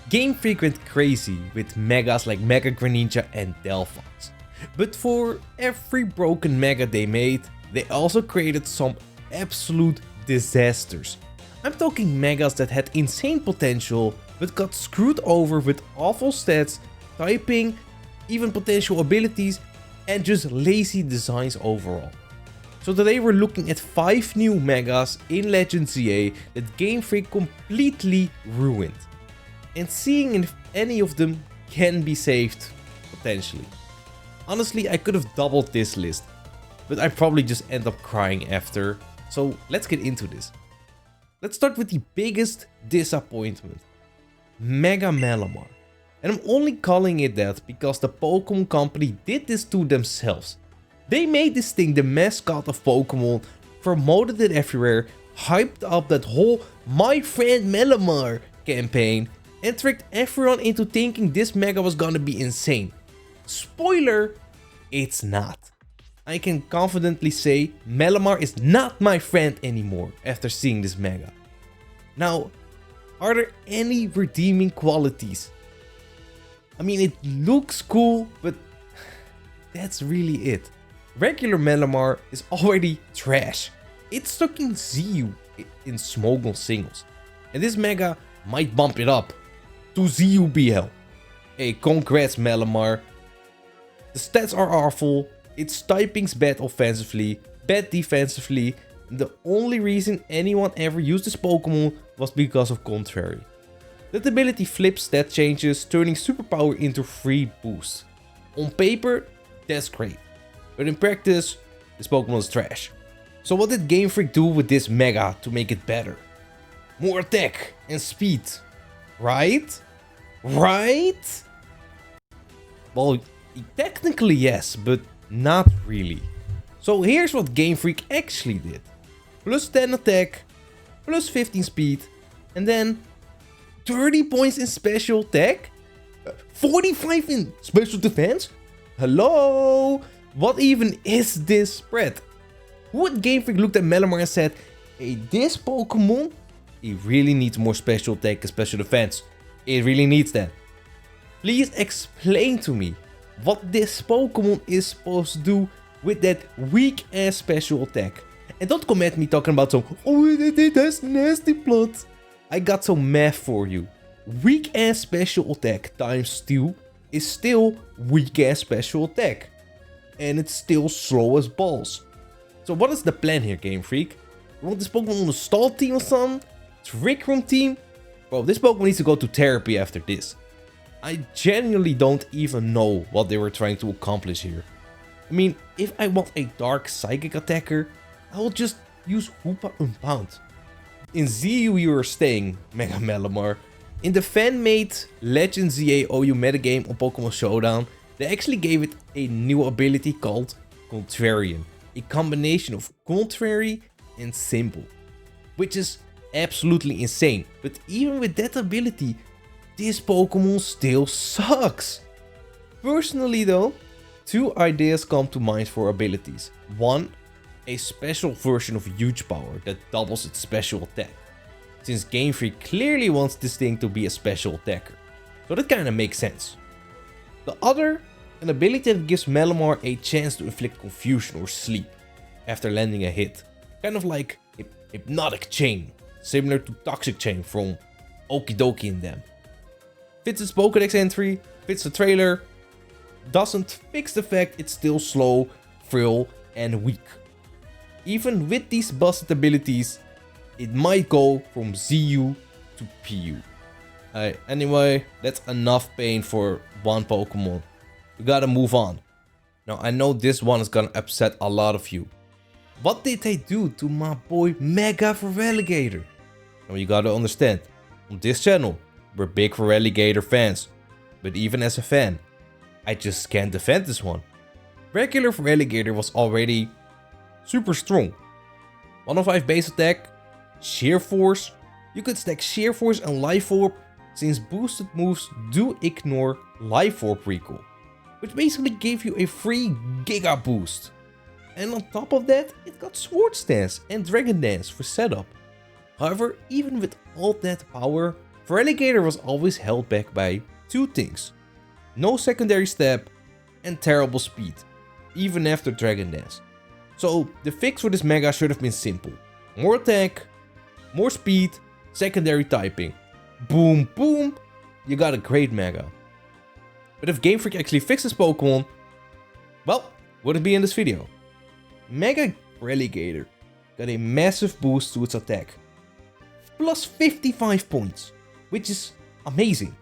Game Freak went crazy with megas like Mega Greninja and Delphox. But for every broken mega they made, they also created some absolute disasters. I'm talking megas that had insane potential, but got screwed over with awful stats, typing, even potential abilities, and just lazy designs overall. So today we're looking at 5 new megas in Legend ZA that Game Freak completely ruined. And seeing if any of them can be saved, potentially. Honestly, I could have doubled this list, but I probably just end up crying after. So let's get into this. Let's start with the biggest disappointment. Mega Malamar. And I'm only calling it that because the Pokemon company did this to themselves. They made this thing the mascot of Pokemon, promoted it everywhere, hyped up that whole My Friend Malamar campaign, and tricked everyone into thinking this mega was gonna be insane. Spoiler, it's not. I can confidently say Malamar is not my friend anymore after seeing this mega. Now, are there any redeeming qualities? I mean, it looks cool, but that's really it. Regular Malamar is already trash. It's stuck in ZU in Smogon singles. And this mega might bump it up to ZU BL. Hey, congrats Malamar. The stats are awful, its typing's bad offensively, bad defensively, and the only reason anyone ever used this Pokemon was because of Contrary. That ability flips stat changes, turning superpower into free boost. On paper, that's great, but in practice, this Pokemon is trash. So what did Game Freak do with this mega to make it better? More attack and speed, right? Right? Well, technically yes, but not really. So here's what Game Freak actually did. Plus 10 attack, plus 15 speed, and then 30 points in special attack? 45 in special defense? Hello? What even is this spread? Would Game Freak looked at Malamar and said, hey, this Pokemon, it really needs more special attack and special defense. It really needs that. Please explain to me what this Pokemon is supposed to do with that weak ass special attack. And don't come at me talking about some, oh, that's nasty plot. I got some math for you. Weak ass special attack times 2 is still weak ass special attack. And it's still slow as balls. So what is the plan here, Game Freak? You want this Pokemon on a stall team or something? Trick Room team? Bro, this Pokemon needs to go to therapy after this. I genuinely don't even know what they were trying to accomplish here. I mean, if I want a dark psychic attacker, I will just use Hoopa Unbound. In ZU you are staying, Mega Malamar. In the fan-made Legend ZA OU metagame on Pokemon Showdown, they actually gave it a new ability called Contrarian. A combination of Contrary and Simple. Which is absolutely insane. But even with that ability, this Pokemon still sucks. Personally though, 2 ideas come to mind for abilities. 1, a special version of Huge Power that doubles its special attack. Since Game Freak clearly wants this thing to be a special attacker. So that kinda makes sense. The other, an ability that gives Malamar a chance to inflict confusion or sleep after landing a hit. Kind of like Hypnotic Chain, similar to Toxic Chain from Okidoki and them. Fits its Pokédex entry, fits the trailer, doesn't fix the fact it's still slow, frail, and weak. Even with these busted abilities, it might go from ZU to PU. Anyway, that's enough pain for one Pokemon. We gotta move on. Now I know this one is gonna upset a lot of you. What did they do to my boy Mega Feraligatr? Now you gotta understand, on this channel, we're big Feraligatr fans. But even as a fan, I just can't defend this one. Regular Feraligatr was already super strong. 105 base attack, Sheer Force. You could stack Sheer Force and Life Orb, since boosted moves do ignore Life Orb recall, which basically gave you a free Giga boost. And on top of that, it got Swords Dance and Dragon Dance for setup. However, even with all that power, Feraligatr was always held back by two things: no secondary step and terrible speed, even after Dragon Dance. So the fix for this mega should have been simple: more attack, more speed, secondary typing. Boom, boom, you got a great mega. But if Game Freak actually fixes Pokemon, well, would it be in this video? Mega Feraligatr got a massive boost to its attack, plus 55 points, which is amazing.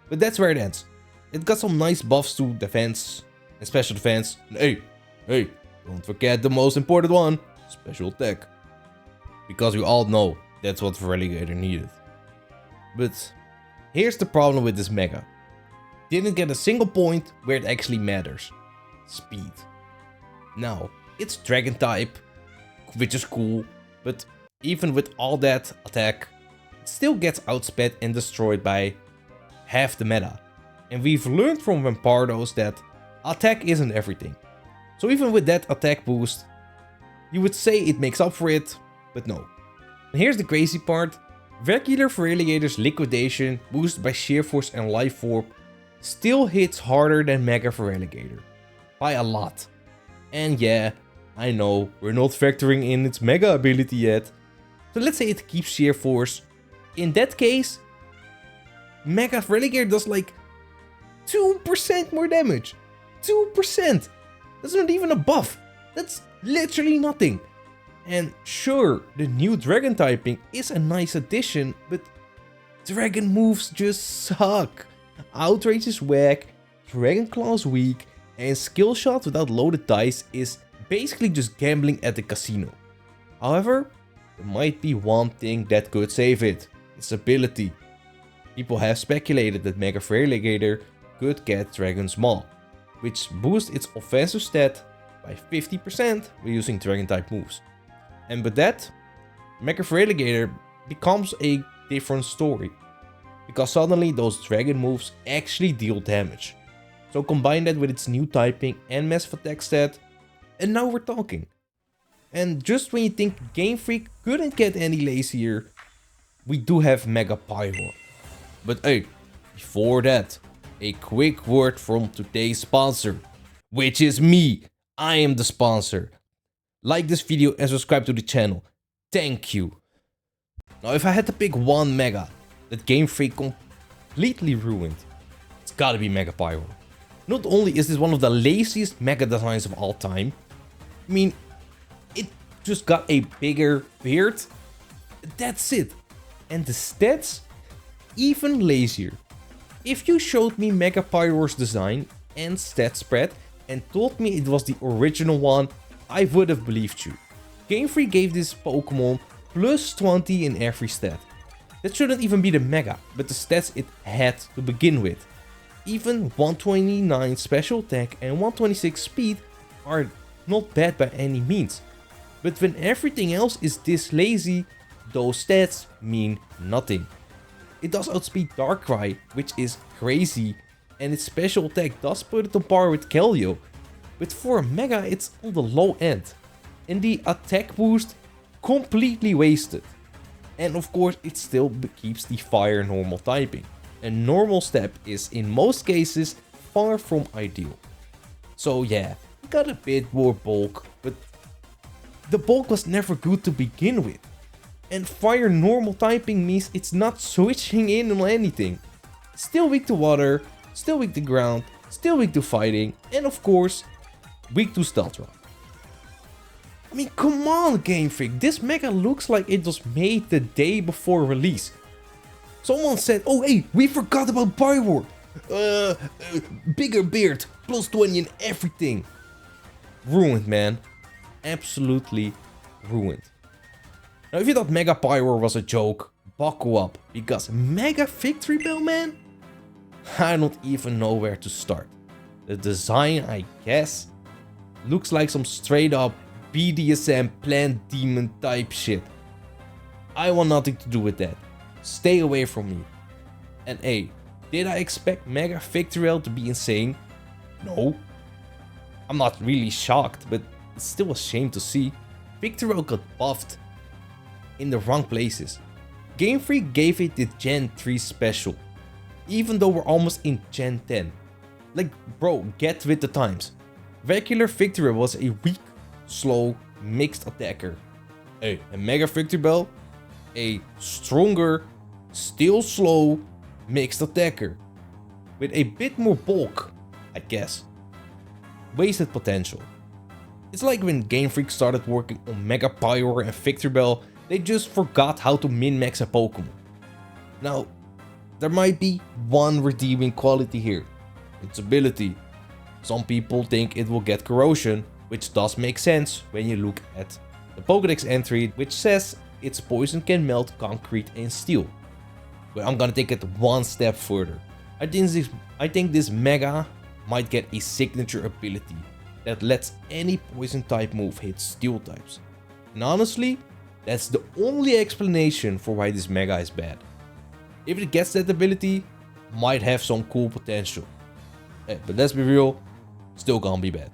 But that's where it ends. It got some nice buffs to defense and special defense. And hey, don't forget the most important one, special attack. Because we all know that's what Feraligatr needed. But here's the problem with this mega. Didn't get a single point where it actually matters: speed. Now, it's Dragon type, which is cool, but even with all that attack, it still gets outsped and destroyed by half the meta. And we've learned from Rampardos that attack isn't everything. So even with that attack boost, you would say it makes up for it, but no. And here's the crazy part: regular Feraligatr's liquidation, boosted by Sheer Force and Life Orb, still hits harder than Mega Feraligatr. By a lot. And yeah, I know, we're not factoring in its Mega ability yet. So let's say it keeps Sheer Force. In that case, Mega Feraligatr does like 2% more damage. 2%! That's not even a buff. That's literally nothing. And sure, the new Dragon typing is a nice addition, but Dragon moves just suck. Outrage is whack, Dragon Claw's weak, and Skill Shot without loaded dice is basically just gambling at the casino. However, there might be one thing that could save it: its ability. People have speculated that Mega Feraligatr could get Dragon's Maw, which boosts its offensive stat by 50% when using Dragon type moves. And with that, Mega Feraligatr becomes a different story, because suddenly those Dragon moves actually deal damage. So combine that with its new typing and massive attack stat, and now we're talking. And just when you think Game Freak couldn't get any lazier, we do have Mega Pyro. But hey, before that, a quick word from today's sponsor, which is me. I am the sponsor. Like this video and subscribe to the channel. Thank you. Now if I had to pick one mega that Game Freak completely ruined, it's gotta be Mega Pyro. Not only is this one of the laziest mega designs of all time, I mean, it just got a bigger beard, that's it. And the stats, even lazier. If you showed me Mega Pyro's design and stat spread and told me it was the original one, I would have believed you. Game Freak gave this Pokemon plus 20 in every stat. That shouldn't even be the mega, but the stats it had to begin with. Even 129 special attack and 126 speed are not bad by any means. But when everything else is this lazy, those stats mean nothing. It does outspeed Darkrai, which is crazy, and its special attack does put it on par with Keldeo. But for a mega, it's on the low end. And the attack boost, completely wasted. And of course, it still keeps the fire normal typing. A normal step is in most cases far from ideal. So yeah, it got a bit more bulk, but the bulk was never good to begin with. And fire normal typing means it's not switching in on anything. Still weak to water, still weak to ground, still weak to fighting, and of course, weak to stealth rock. I mean, come on, Game Freak, this mega looks like it was made the day before release. Someone said, oh hey, we forgot about Pyro. Bigger beard, plus 20 and everything. Ruined, man. Absolutely ruined. Now if you thought Mega Pyro was a joke, buckle up, because Mega Victory Bell, man? I don't even know where to start. The design, I guess, looks like some straight up BDSM plant demon type shit. I want nothing to do with that. Stay away from me. And hey, did I expect Mega Victoriel to be insane? No. I'm not really shocked, but it's still a shame to see. Victoriel got buffed in the wrong places. Game Freak gave it the Gen 3 special, even though we're almost in Gen 10. Like, bro, get with the times. Regular Victreebel was a weak, slow, mixed attacker. A Mega Victreebel, a stronger, still slow, mixed attacker. With a bit more bulk, I guess. Wasted potential. It's like when Game Freak started working on Mega Pyro and Victreebel, they just forgot how to min-max a Pokemon. Now, there might be one redeeming quality here. Its ability. Some people think it will get corrosion, which does make sense when you look at the Pokédex entry, which says its poison can melt concrete and steel. But I'm gonna take it one step further. I think this Mega might get a signature ability that lets any poison type move hit steel types. And honestly, that's the only explanation for why this Mega is bad. If it gets that ability, might have some cool potential. But let's be real, still gonna be bad.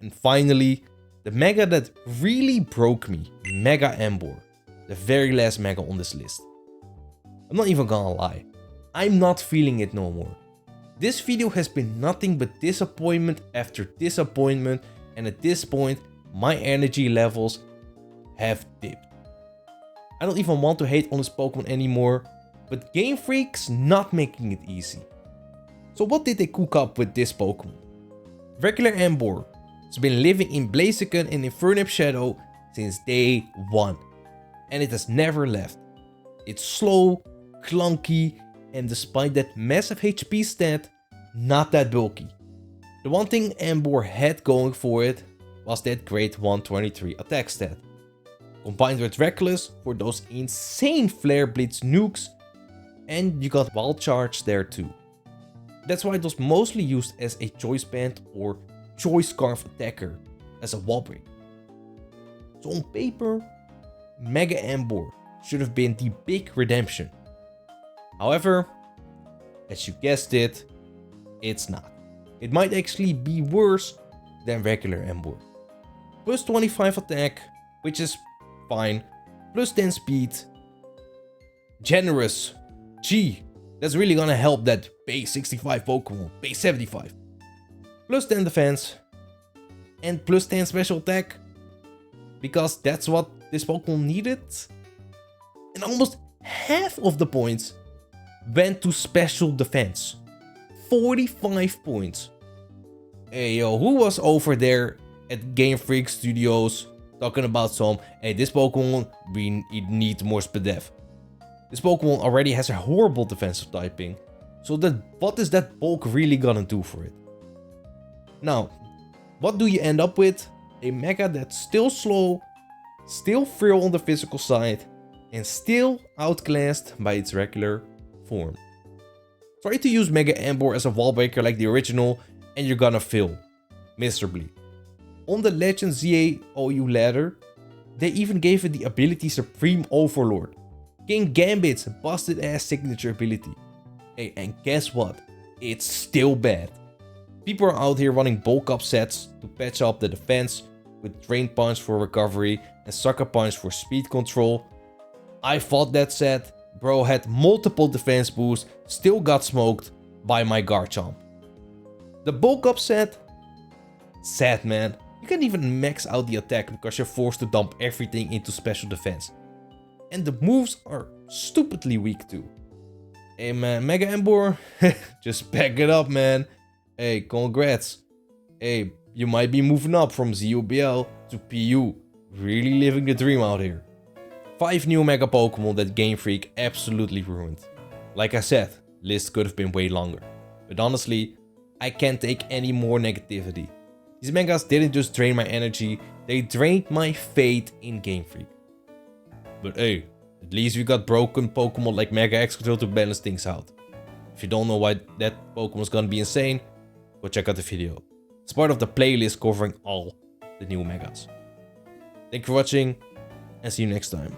And finally, the Mega that really broke me, Mega Embor. The very last Mega on this list. I'm not even gonna lie, I'm not feeling it no more. This video has been nothing but disappointment after disappointment, and at this point, my energy levels have dipped. I don't even want to hate on this Pokemon anymore, but Game Freak's not making it easy. So what did they cook up with this Pokemon? Regular Embor has been living in Blaziken and Infernip Shadow since day 1, and it has never left. It's slow, clunky, and despite that massive HP stat, not that bulky. The one thing Embor had going for it was that great 123 attack stat. Combined with Reckless for those insane Flare Blitz nukes, and you got Wild Charge there too. That's why it was mostly used as a Choice Band or Choice Scarf attacker as a wall break. So on paper, Mega Embor should have been the big redemption. However, as you guessed it, it's not. It might actually be worse than regular Embor. Plus 25 attack, which is fine. Plus 10 speed. Generous. Gee, that's really gonna help that base 65 Pokemon. Base 75. Plus 10 defense. And plus 10 special attack. Because that's what this Pokemon needed. And almost half of the points went to special defense. 45 points. Hey yo, who was over there at Game Freak Studios talking about some, hey, this Pokemon, we need more speed def. This Pokemon already has a horrible defensive typing, so what is that bulk really gonna do for it? Now, what do you end up with? A Mega that's still slow, still frail on the physical side, and still outclassed by its regular form. Try to use Mega Embor as a wall breaker like the original, and you're gonna fail miserably. On the Legend ZA-OU ladder, they even gave it the ability Supreme Overlord. King Gambit's busted ass signature ability. Hey, and guess what? It's still bad. People are out here running bulk up sets to patch up the defense with Drain Punch for recovery and Sucker Punch for speed control. I fought that set, bro had multiple defense boosts, still got smoked by my Garchomp. The bulk up set? Sad man. You can't even max out the attack because you're forced to dump everything into special defense. And the moves are stupidly weak too. Hey man, Mega Embor, just pack it up man. Hey, congrats. Hey, you might be moving up from ZUBL to PU. Really living the dream out here. 5 new Mega Pokemon that Game Freak absolutely ruined. Like I said, list could have been way longer. But honestly, I can't take any more negativity. These Megas didn't just drain my energy, they drained my faith in Game Freak. But hey, at least we got broken Pokemon like Mega Excadrill to balance things out. If you don't know why that Pokemon is gonna be insane, go check out the video. It's part of the playlist covering all the new Megas. Thank you for watching, and see you next time.